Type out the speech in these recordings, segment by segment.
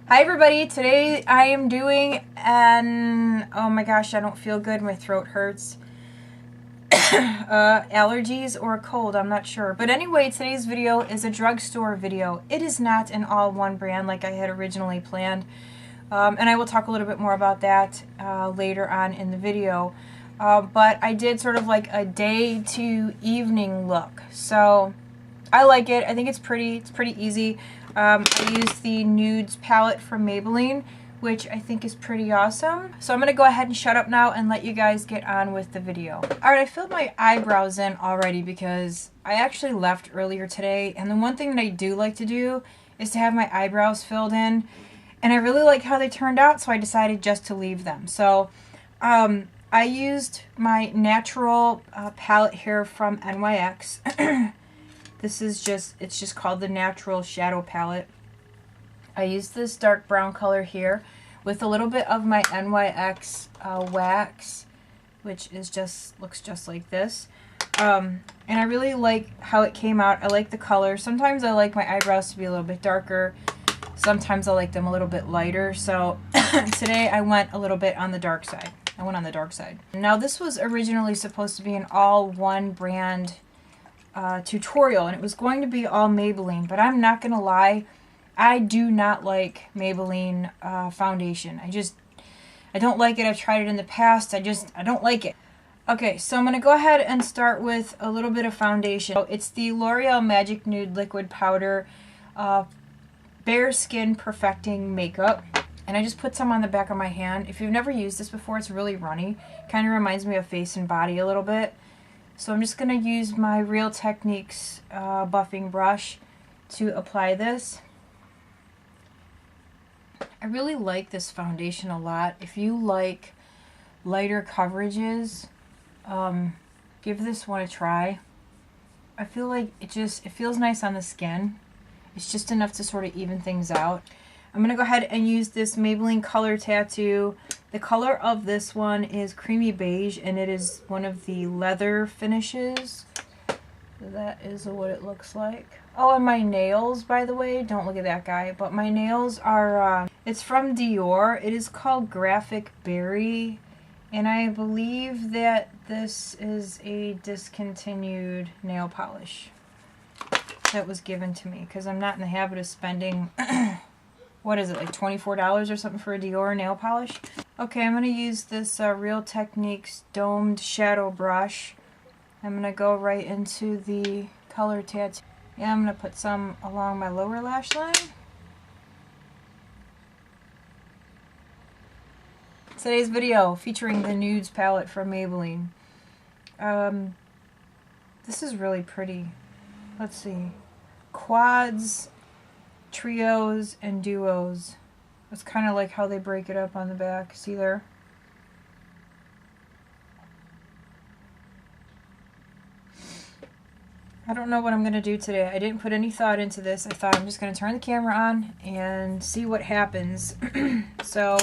Hi everybody, today I am doing oh my gosh, I don't feel good, my throat hurts. Allergies or a cold, I'm not sure. But anyway, today's video is a drugstore video. It is not an all-one brand like I had originally planned. And I will talk a little bit more about that later on in the video. But I did sort of like a day to evening look. So I like it. I think it's pretty easy. I used the Nudes palette from Maybelline, which I think is pretty awesome. So I'm going to go ahead and shut up now and let you guys get on with the video. Alright, I filled my eyebrows in already because I actually left earlier today. And the one thing that I do like to do is to have my eyebrows filled in. And I really like how they turned out, so I decided just to leave them. So I used my natural palette here from NYX. This is it's just called the Natural Shadow Palette. I used this dark brown color here with a little bit of my NYX wax, which is looks just like this. And I really like how it came out. I like the color. Sometimes I like my eyebrows to be a little bit darker. Sometimes I like them a little bit lighter. So today I went a little bit on the dark side. I went on the dark side. Now this was originally supposed to be an all-one brand tutorial, and it was going to be all Maybelline, but I'm not gonna lie, I do not like Maybelline foundation. I don't like it. I've tried it in the past. I don't like it. Okay, so I'm gonna go ahead and start with a little bit of foundation. So it's the L'Oreal Magic Nude Liquid Powder Bare Skin Perfecting Makeup, and I just put some on the back of my hand. If you've never used this before, it's really runny. Kind of reminds me of Face and Body a little bit. So I'm just going to use my Real Techniques buffing brush to apply this. I really like this foundation a lot. If you like lighter coverages, give this one a try. I feel like it feels nice on the skin. It's just enough to sort of even things out. I'm going to go ahead and use this Maybelline Color Tattoo. The color of this one is Creamy Beige, and it is one of the leather finishes. So that is what it looks like. Oh, and my nails, by the way, don't look at that guy, but my nails are, it's from Dior. It is called Graphic Berry, and I believe that this is a discontinued nail polish that was given to me, because I'm not in the habit of spending... what is it, like $24 or something for a Dior nail polish? Okay, I'm going to use this Real Techniques domed shadow brush. I'm going to go right into the color tattoo. Yeah, I'm going to put some along my lower lash line. Today's video featuring the Nudes palette from Maybelline. This is really pretty. Let's see. Quads, trios, and duos. That's kind of like how they break it up on the back. See there? I don't know what I'm going to do today. I didn't put any thought into this. I thought I'm just going to turn the camera on and see what happens. So,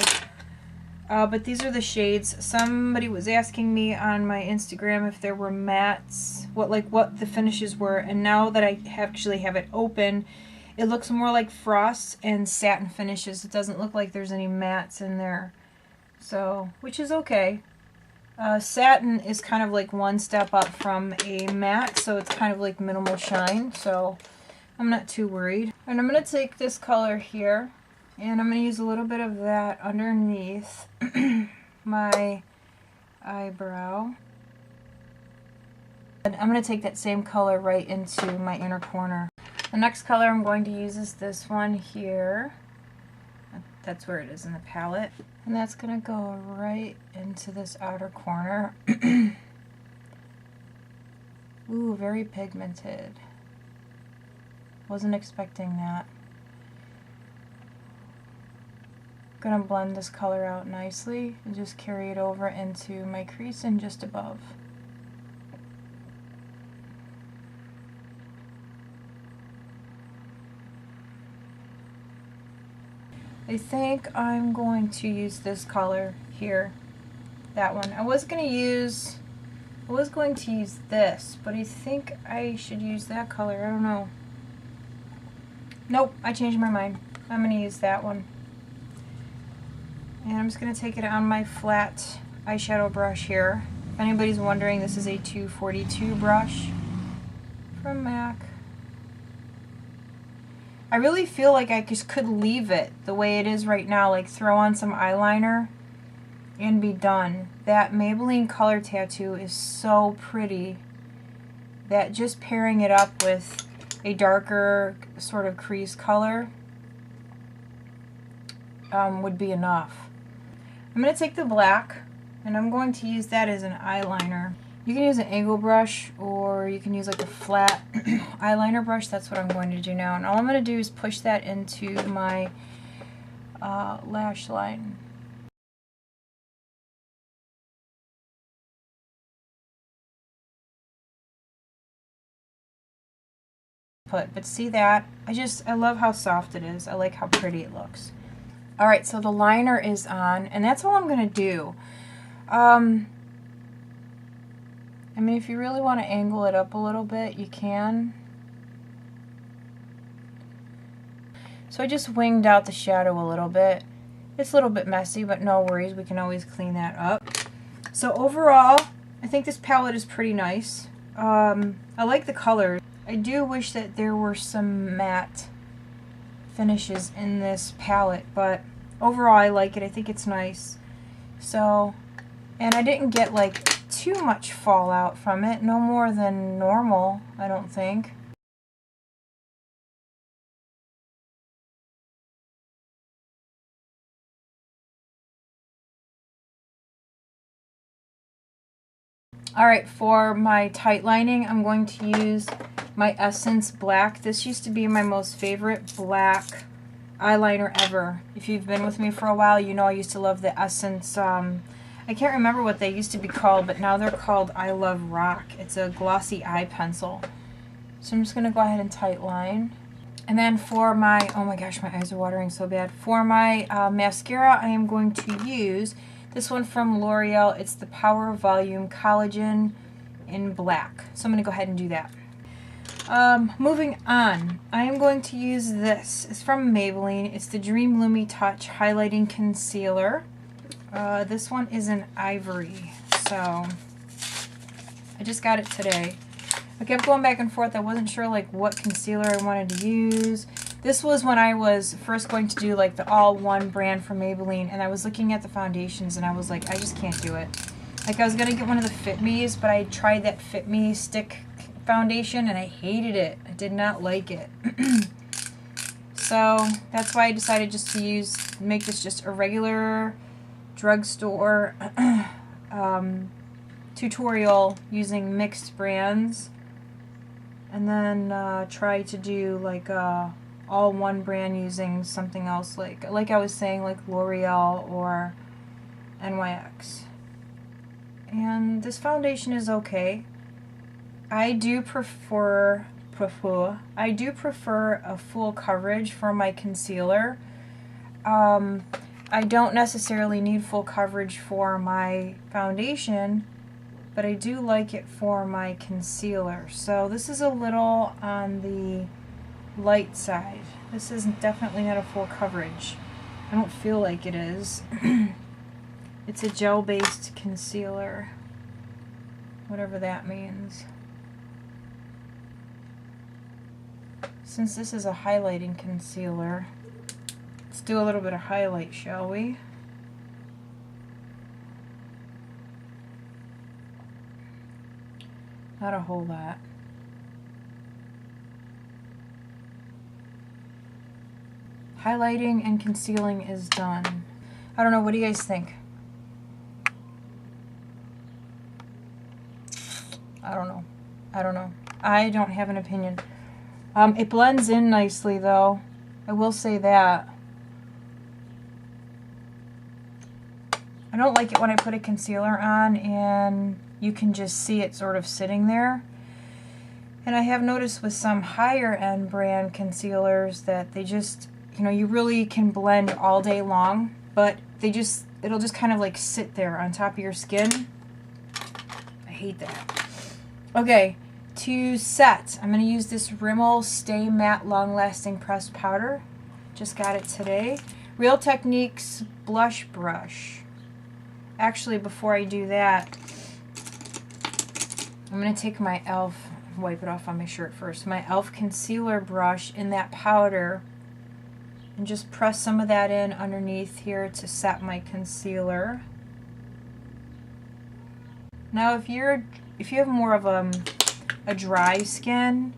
but these are the shades. Somebody was asking me on my Instagram if there were mattes, what the finishes were, and now that I actually have it open, it looks more like frosts and satin finishes. It doesn't look like there's any mattes in there. So, which is okay. Satin is kind of like one step up from a matte, so it's kind of like minimal shine. So, I'm not too worried. And I'm going to take this color here, and I'm going to use a little bit of that underneath my eyebrow. And I'm going to take that same color right into my inner corner. The next color I'm going to use is this one here. That's where it is in the palette. And that's going to go right into this outer corner. Ooh, very pigmented. Wasn't expecting that. Going to blend this color out nicely and just carry it over into my crease and just above. I think I'm going to use this color here, that one. I was going to use this, but I think I should use that color. I don't know. Nope, I changed my mind. I'm going to use that one. And I'm just going to take it on my flat eyeshadow brush here. If anybody's wondering, this is a 242 brush from MAC. I really feel like I just could leave it the way it is right now, like throw on some eyeliner and be done. That Maybelline Color Tattoo is so pretty that just pairing it up with a darker sort of crease color would be enough. I'm going to take the black and I'm going to use that as an eyeliner. You can use an angle brush or you can use like a flat eyeliner brush. That's what I'm going to do now. And all I'm going to do is push that into my lash line. But see that? I love how soft it is. I like how pretty it looks. Alright, so the liner is on, and that's all I'm going to do. I mean, if you really want to angle it up a little bit, you can. So I just winged out the shadow a little bit. It's a little bit messy, but no worries. We can always clean that up. So overall, I think this palette is pretty nice. I like the colors. I do wish that there were some matte finishes in this palette, but overall I like it. I think it's nice. So, and I didn't get like too much fallout from it. No more than normal, I don't think. Alright, for my tight lining, I'm going to use my Essence Black. This used to be my most favorite black eyeliner ever. If you've been with me for a while, you know I used to love the Essence, I can't remember what they used to be called, but now they're called I Love Rock. It's a glossy eye pencil. So I'm just going to go ahead and tight line. And then for my, oh my gosh, my eyes are watering so bad. For my mascara, I am going to use this one from L'Oreal. It's the Power Volume Collagen in black. So I'm going to go ahead and do that. Moving on, I am going to use this. It's from Maybelline. It's the Dream Lumi Touch Highlighting Concealer. This one is in ivory. So I just got it today. I kept going back and forth. I wasn't sure like what concealer I wanted to use. This was when I was first going to do like the all-one brand from Maybelline, and I was looking at the foundations and I was like, I just can't do it. Like I was going to get one of the Fit Me's, but I tried that Fit Me stick foundation and I hated it. I did not like it. So that's why I decided just to make this just a regular drugstore tutorial using mixed brands, and then try to do like all one brand using something else like I was saying, like L'Oreal or NYX. And this foundation is okay. I do prefer a full coverage for my concealer. I don't necessarily need full coverage for my foundation, but I do like it for my concealer. So this is a little on the light side. This is definitely not a full coverage. I don't feel like it is. It's a gel-based concealer, whatever that means. Since this is a highlighting concealer, let's do a little bit of highlight, shall we? Not a whole lot. Highlighting and concealing is done. I don't know, what do you guys think? I don't know. I don't have an opinion. It blends in nicely though. I will say that. I don't like it when I put a concealer on and you can just see it sort of sitting there. And I have noticed with some higher end brand concealers that they just, you know, you really can blend all day long, but it'll just kind of like sit there on top of your skin. I hate that. Okay, to set, I'm going to use this Rimmel Stay Matte Long Lasting Pressed Powder. Just got it today. Real Techniques blush brush. Actually, before I do that, I'm going to take my e.l.f., wipe it off on my shirt first, my e.l.f. concealer brush in that powder, and just press some of that in underneath here to set my concealer. Now if you have more of a dry skin,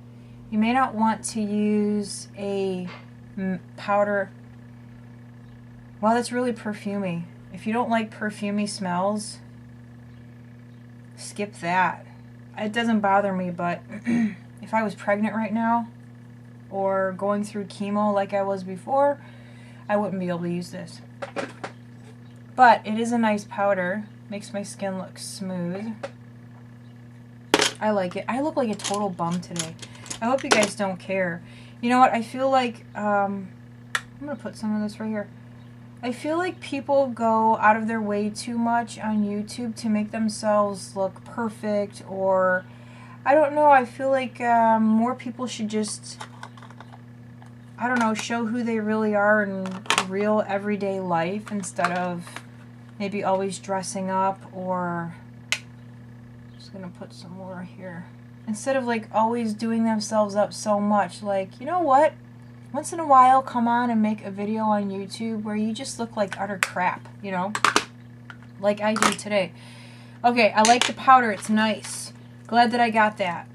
you may not want to use a powder. Well, that's really perfumey. If you don't like perfumey smells, skip that. It doesn't bother me, but if I was pregnant right now or going through chemo like I was before, I wouldn't be able to use this. But it is a nice powder. Makes my skin look smooth. I like it. I look like a total bum today. I hope you guys don't care. You know what? I feel like, I'm going to put some of this right here. I feel like people go out of their way too much on YouTube to make themselves look perfect, or I don't know, I feel like more people should just, I don't know, show who they really are in real everyday life instead of maybe always dressing up, or I'm just going to put some more here. Instead of like always doing themselves up so much, like, you know what? Once in a while, come on and make a video on YouTube where you just look like utter crap, you know? Like I do today. Okay, I like the powder. It's nice. Glad that I got that.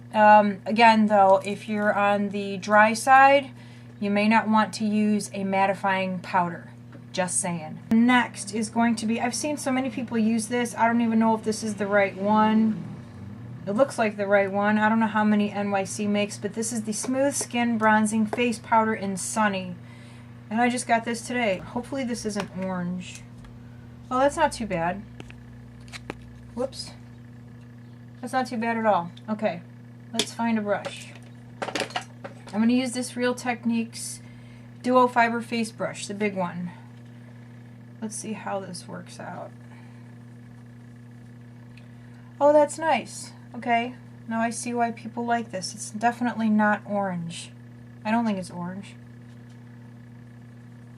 Again, though, if you're on the dry side, you may not want to use a mattifying powder. Just saying. Next is going to be, I've seen so many people use this. I don't even know if this is the right one. It looks like the right one. I don't know how many NYC makes, but this is the Smooth Skin Bronzing Face Powder in Sunny. And I just got this today. Hopefully this isn't orange. Oh, that's not too bad. Whoops. That's not too bad at all. Okay, let's find a brush. I'm going to use this Real Techniques Duo Fiber Face Brush, the big one. Let's see how this works out. Oh, that's nice. Okay, now I see why people like this. It's definitely not orange. I don't think it's orange.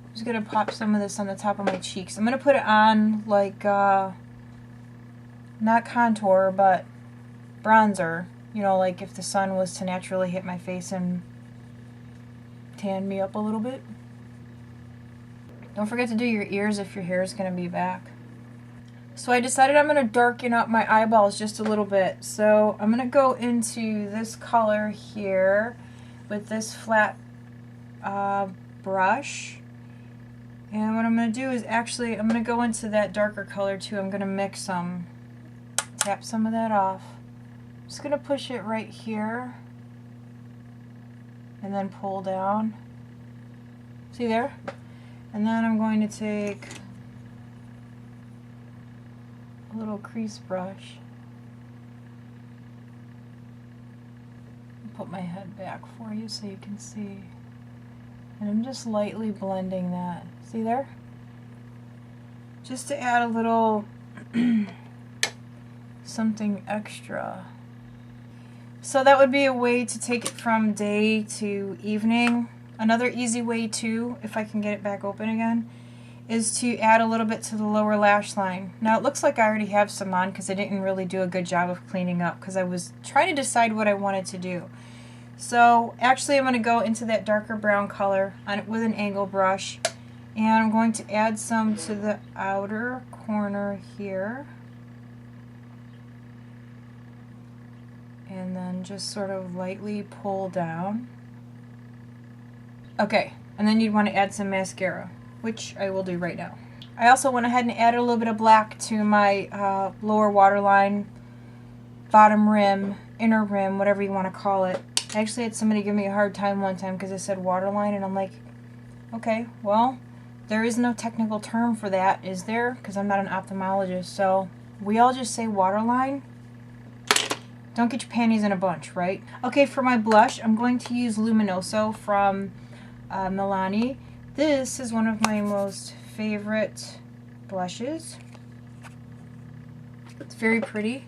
I'm just going to pop some of this on the top of my cheeks. I'm going to put it on like, not contour, but bronzer. You know, like if the sun was to naturally hit my face and tan me up a little bit. Don't forget to do your ears if your hair is going to be back. So I decided I'm going to darken up my eyeballs just a little bit. So I'm going to go into this color here with this flat brush. And what I'm going to do is actually, I'm going to go into that darker color too. I'm going to mix some, tap some of that off. I'm just going to push it right here and then pull down. See there? And then I'm going to take a little crease brush, put my head back for you so you can see, and I'm just lightly blending that. See there? Just to add a little something extra. So that would be a way to take it from day to evening. Another easy way too, if I can get it back open again, is to add a little bit to the lower lash line. Now it looks like I already have some on because I didn't really do a good job of cleaning up because I was trying to decide what I wanted to do. So actually I'm going to go into that darker brown color on it with an angle brush, and I'm going to add some to the outer corner here, and then just sort of lightly pull down. Okay, and then you'd want to add some mascara, which I will do right now. I also went ahead and added a little bit of black to my lower waterline, bottom rim, inner rim, whatever you want to call it. I actually had somebody give me a hard time one time because I said waterline, and I'm like, okay, well, there is no technical term for that, is there? Because I'm not an ophthalmologist, so we all just say waterline. Don't get your panties in a bunch, right? Okay, for my blush, I'm going to use Luminoso from Milani. This is one of my most favorite blushes. It's very pretty.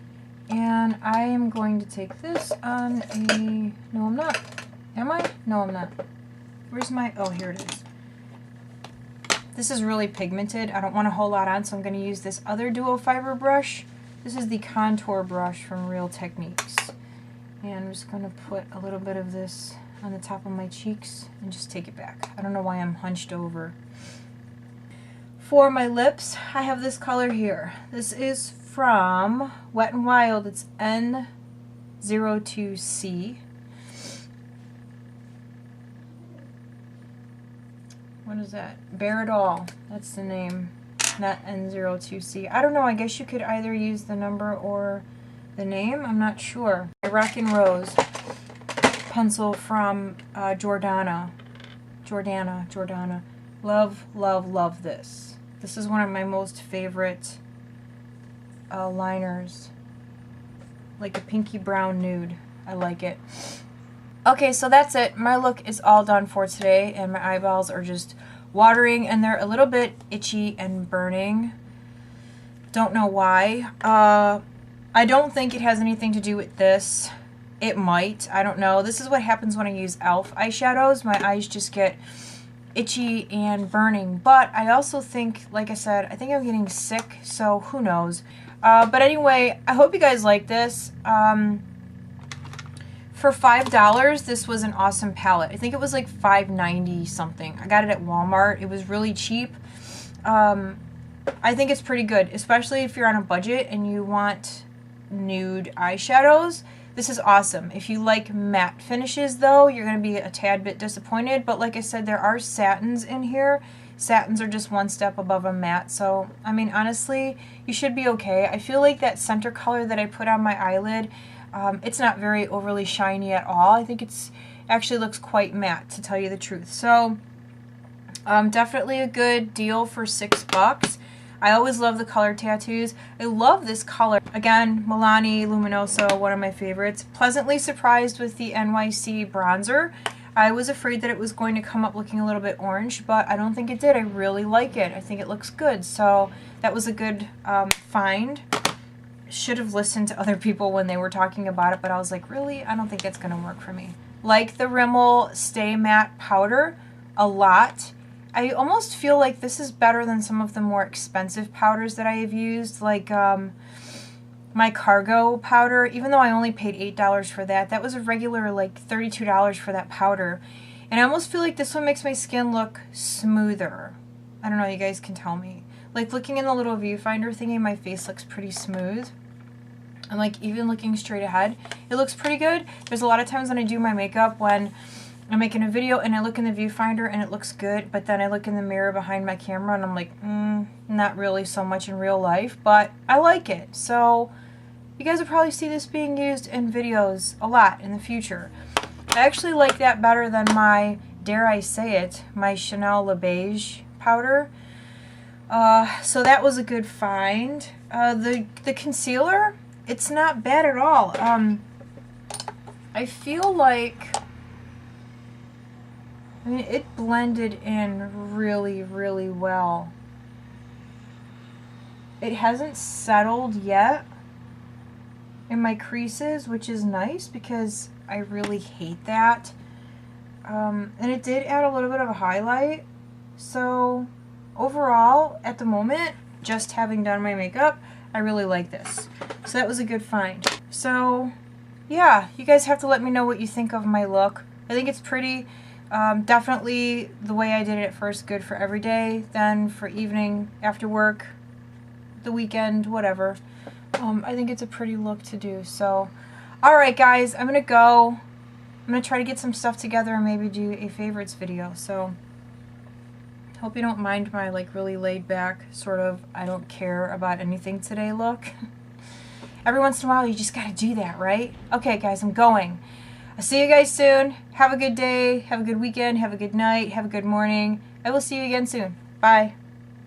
And I am going to take this on a... No, I'm not. Am I? No, I'm not. Where's my... Oh, here it is. This is really pigmented. I don't want a whole lot on, so I'm going to use this other dual fiber brush. This is the contour brush from Real Techniques. And I'm just going to put a little bit of this on the top of my cheeks and just take it back. I don't know why I'm hunched over. For my lips, I have this color here. This is from Wet n Wild. It's N02C. What is that? Bear It All. That's the name, not N02C. I don't know. I guess you could either use the number or the name. I'm not sure. A Rockin' Rose pencil from Jordana. Love, love, love this. This is one of my most favorite liners. Like a pinky brown nude. I like it. Okay, so that's it. My look is all done for today, and my eyeballs are just watering, and they're a little bit itchy and burning. Don't know why. I don't think it has anything to do with this. It might. I don't know. This is what happens when I use e.l.f. eyeshadows. My eyes just get itchy and burning. But I also think, like I said, I think I'm getting sick, so who knows. But anyway, I hope you guys like this. For $5, this was an awesome palette. I think it was like $5.90 something. I got it at Walmart. It was really cheap. I think it's pretty good, especially if you're on a budget and you want nude eyeshadows. This is awesome. If you like matte finishes, though, you're going to be a tad bit disappointed. But like I said, there are satins in here. Satins are just one step above a matte. So, I mean, honestly, you should be okay. I feel like that center color that I put on my eyelid, it's not very overly shiny at all. I think it's actually looks quite matte, to tell you the truth. So, definitely a good deal for $6. I always love the color tattoos. I love this color. Again, Milani Luminoso, one of my favorites. Pleasantly surprised with the NYC bronzer. I was afraid that it was going to come up looking a little bit orange, but I don't think it did. I really like it. I think it looks good. So that was a good find. Should have listened to other people when they were talking about it, but I was like, really? I don't think it's going to work for me. Like the Rimmel Stay Matte powder a lot. I almost feel like this is better than some of the more expensive powders that I have used, like my Cargo powder. Even though I only paid $8 for that, that was a regular like $32 for that powder. And I almost feel like this one makes my skin look smoother. I don't know, you guys can tell me. Like looking in the little viewfinder thingy, my face looks pretty smooth. And like even looking straight ahead, it looks pretty good. There's a lot of times when I do my makeup when I'm making a video and I look in the viewfinder and it looks good, but then I look in the mirror behind my camera and I'm like, not really so much in real life, but I like it. So you guys will probably see this being used in videos a lot in the future. I actually like that better than my, dare I say it, my Chanel Le Beige powder. So that was a good find. The concealer, it's not bad at all. I feel like, I mean, it blended in really, really well. It hasn't settled yet in my creases, which is nice because I really hate that. And it did add a little bit of a highlight. So overall, at the moment, just having done my makeup, I really like this. So that was a good find. So yeah, you guys have to let me know what you think of my look. I think it's pretty. Definitely the way I did it at first, good for every day, then for evening, after work, the weekend, whatever. I think it's a pretty look to do. So, alright guys, I'm going to go. I'm going to try to get some stuff together and maybe do a favorites video. So, hope you don't mind my like really laid back, sort of, I don't care about anything today look. Every once in a while you just got to do that, right? Okay guys, I'm going. I'll see you guys soon. Have a good day, have a good weekend, have a good night, have a good morning. I will see you again soon. Bye.